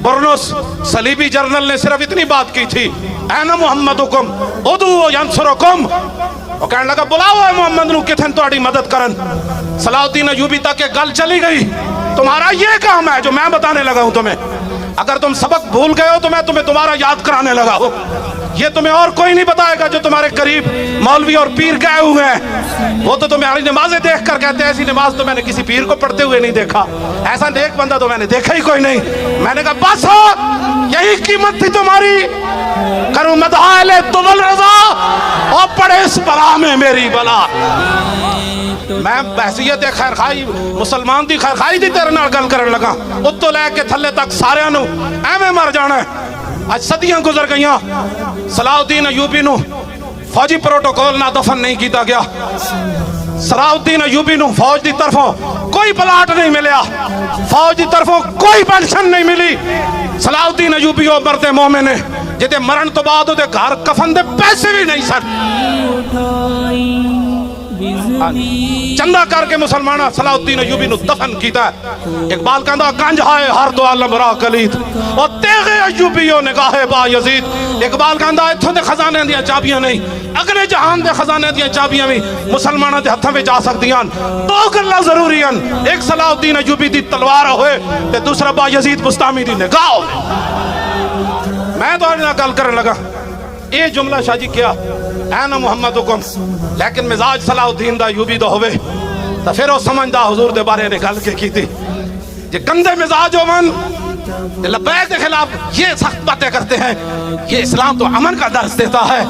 Burns صلیبی general نے صرف اتنی بات کی تھی، اینا محمدکم ادعو ینصرکم، وہ کہنے لگا بلاؤ اے محمد نو کتھن تہاڈی مدد کرن۔ صلاح الدین ایوبی تک کہ گل چلی گئی، تمہارا یہ کام ہے جو میں بتانے لگا ہوں تمہیں، اگر تم سبق بھول گئے ہو تو میں تمہیں دوبارہ یاد کرانے لگا ہوں، یہ تمہیں اور کوئی نہیں بتائے گا جو تمہارے قریب مولوی اور پیر گئے ہوئے ہیں، وہ تو تمہاری نمازیں دیکھ کر کہتے ہیں ایسی نماز تو میں نے کسی پیر کو پڑھتے ہوئے نہیں دیکھا، ایسا نیک بندہ تو میں نے دیکھا ہی کوئی نہیں۔ میں نے کہا بس ہو، یہی قیمت تھی تمہاری، کروں مدحائل تمل رضا اور پڑے اس بلا میں میری بلا۔ میں بحثیت خیر خائی مسلمان دی خیر خائی دی تیرے نال گل کرن لگا، اتو لے کے تھلے تک سارے نو ایویں مر جانا ہے۔ آج صدیاں گزر گئیاں، صلاح الدین ایوبی نو فوجی پروٹوکول نہ دفن نہیں کیتا گیا، صلاح الدین ایوبی نو فوج دی طرفوں کوئی پلاٹ نہیں ملیا، فوج دی طرفوں کوئی پینشن نہیں ملی۔ صلاح الدین ایوبی او مرد مومن ہے جتے مرن تو بعد دے گھر کفن دے پیسے بھی نہیں سن، چندہ کر کے مسلمانہ صلاح الدین ایوبی نو دفن کیتا ہے۔ اقبال کہندا گنج ہائے ہر دو عالم را کلید اور تیغ ایوبیو نگاہ با یزید۔ اقبال کہندا اتھوں دے خزانے دیاں چابیاں نہیں، اگلے جہان دے خزانے دیاں چابیاں بھی مسلمانہ دے ہتھاں وچ آ سکدیاں، دو گلاں ضروری ہیں، ایک صلاح الدین ایوبی دی تلوار ہوئے تے دوسرا با یزید بستامی دی نگاہ ہوئے۔ میں تو آج نہ گل کرن لگا اے جملہ شاہ جی کیا اینا محمدکم، لیکن مزاج صلاح الدین دا ایوبی دا ہوئے تو پھر وہ سمجھدا حضور دے بارے نے گل کی تھی، جے گندے مزاج ہو من لبیک کے خلاف یہ سخت باتیں کرتے ہیں، یہ اسلام تو امن کا درس دیتا ہے۔